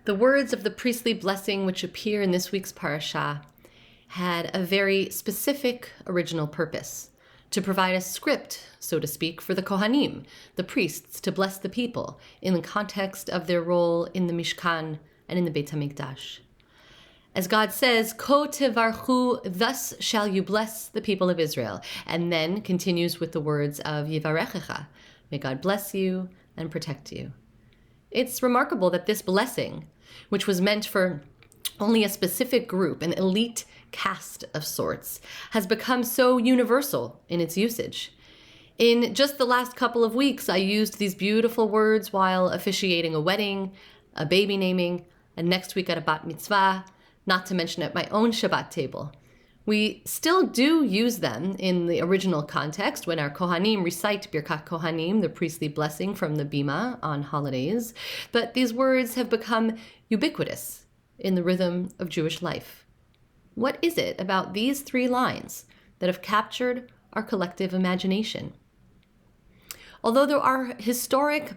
The words of the priestly blessing which appear in this week's parasha had a very specific original purpose: to provide a script, so to speak, for the Kohanim, the priests, to bless the people in the context of their role in the Mishkan and in the Beit HaMikdash. As God says, Ko tevarchu, thus shall you bless the people of Israel, and then continues with the words of Yivarechecha, may God bless you and protect you. It's remarkable that this blessing, which was meant for only a specific group, an elite caste of sorts, has become so universal in its usage. In just the last couple of weeks, I used these beautiful words while officiating a wedding, a baby naming, and next week at a bat mitzvah, not to mention at my own Shabbat table. We still do use them in the original context when our Kohanim recite Birkat Kohanim, the priestly blessing from the Bima on holidays, but these words have become ubiquitous in the rhythm of Jewish life. What is it about these three lines that have captured our collective imagination? Although there are historic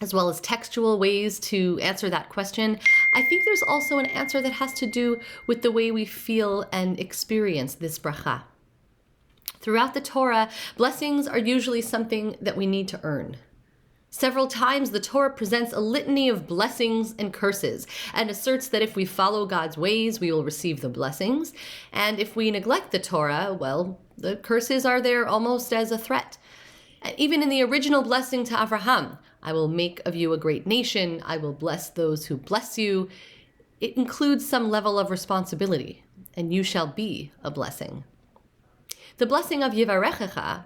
as well as textual ways to answer that question, I think there's also an answer that has to do with the way we feel and experience this bracha. Throughout the Torah, blessings are usually something that we need to earn. Several times the Torah presents a litany of blessings and curses and asserts that if we follow God's ways, we will receive the blessings. And if we neglect the Torah, well, the curses are there almost as a threat. Even in the original blessing to Avraham, I will make of you a great nation, I will bless those who bless you, it includes some level of responsibility, and you shall be a blessing. The blessing of Yivarechecha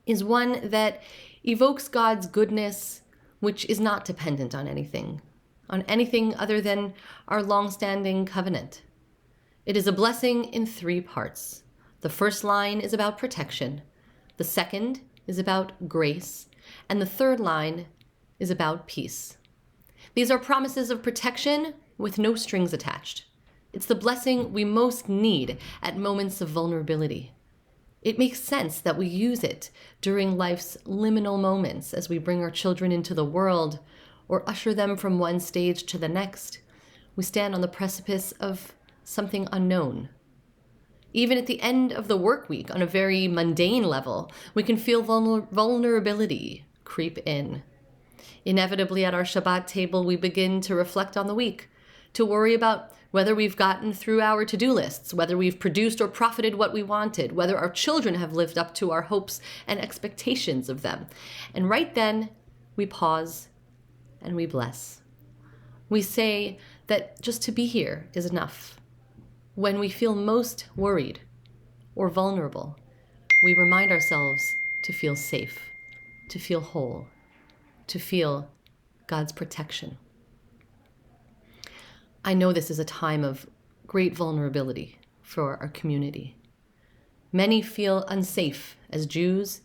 is one that evokes God's goodness, which is not dependent on anything other than our long-standing covenant. It is a blessing in three parts. The first line is about protection, the second is about grace, and the third line is about peace. These are promises of protection with no strings attached. It's the blessing we most need at moments of vulnerability. It makes sense that we use it during life's liminal moments as we bring our children into the world or usher them from one stage to the next. We stand on the precipice of something unknown. Even at the end of the work week, on a very mundane level, we can feel vulnerability creep in. Inevitably, at our Shabbat table, we begin to reflect on the week, to worry about whether we've gotten through our to-do lists, whether we've produced or profited what we wanted, whether our children have lived up to our hopes and expectations of them. And right then, we pause and we bless. We say that just to be here is enough. When we feel most worried or vulnerable, we remind ourselves to feel safe, to feel whole, to feel God's protection. I know this is a time of great vulnerability for our community. Many feel unsafe as Jews,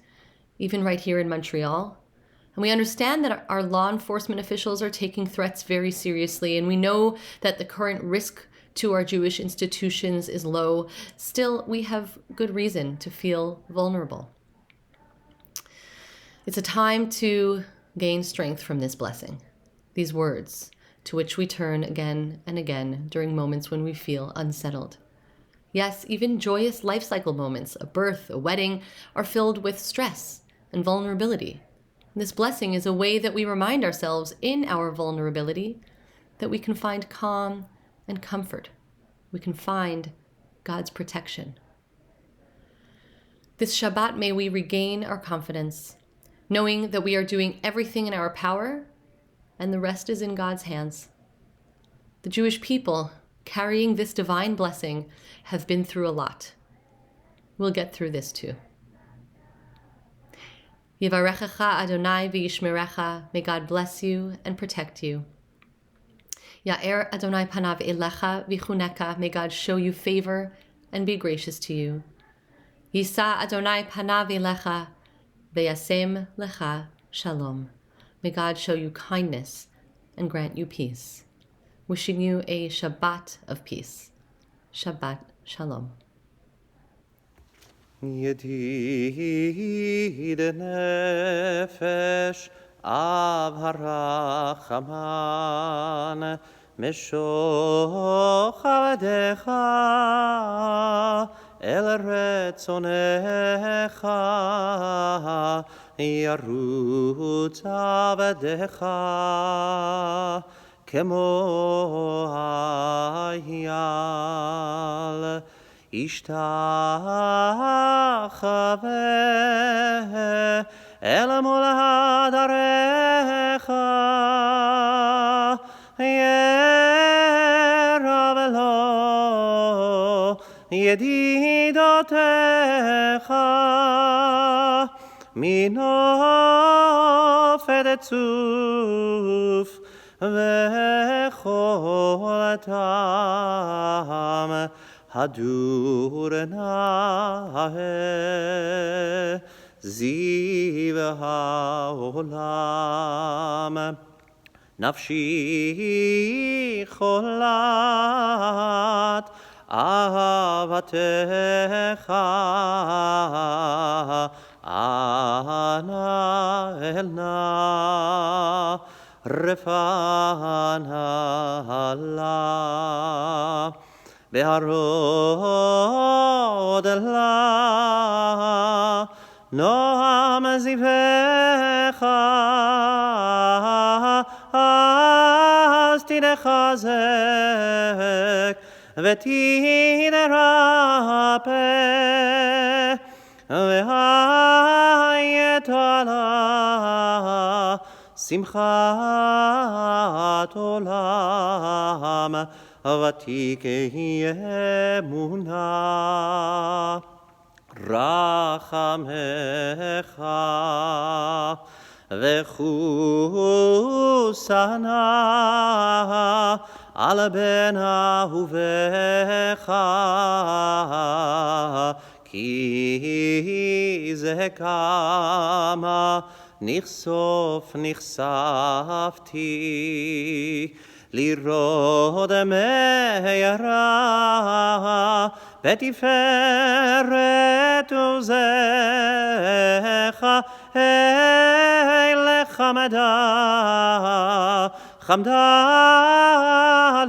even right here in Montreal. And we understand that our law enforcement officials are taking threats very seriously, and we know that the current risk to our Jewish institutions is low. Still, we have good reason to feel vulnerable. It's a time to gain strength from this blessing, these words, to which we turn again and again during moments when we feel unsettled. Yes, even joyous life cycle moments, a birth, a wedding, are filled with stress and vulnerability. This blessing is a way that we remind ourselves in our vulnerability that we can find calm and comfort. We can find God's protection. This Shabbat, may we regain our confidence, knowing that we are doing everything in our power and the rest is in God's hands. The Jewish people, carrying this divine blessing, have been through a lot. We'll get through this too. Yivarechecha Adonai v'yishmerecha, may God bless you and protect you. Ya'er Adonai panav elecha v'chuneka, may God show you favor and be gracious to you. Yisa Adonai panav elecha v'yasem lecha shalom, may God show you kindness and grant you peace. Wishing you a Shabbat of peace. Shabbat Shalom. Yedid nefesh Av harachamam משוך עבדיך אל רצונך ירוץ עבדיך כמו אייל ישתחווה אל מולד עריך ידידותיך מנופת צוף וכל טעם הדור נאה זיו העולם נפשי חולת אהבתך אנה אל נא רפנה לה בהרוד לה נועם זיווך אז תתחזק ותתרפא והייתה לה שמחת עולם ותיקי אמונה רחמך וחוסנה על בן אהובך כי זה כמה נחשפתי לראות מהרה בתפארת עוזך חמדה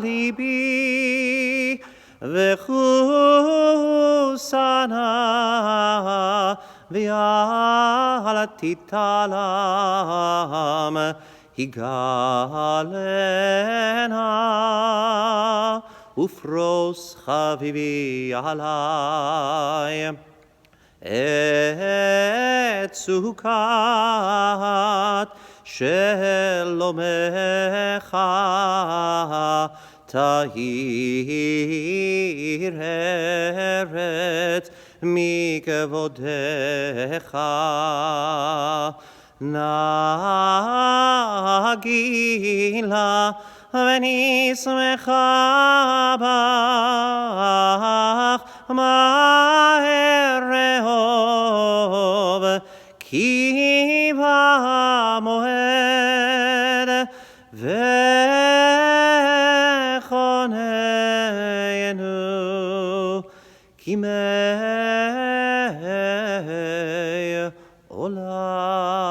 ליבי וחוסנה ועל תתעלם הגלנה ופרוס חביבי עלי את סוכת שלומך תאיר ארץ מכבודך נגילה ונשמחה בך מהר רהוב כי בא מועד וחוננו כימי עולם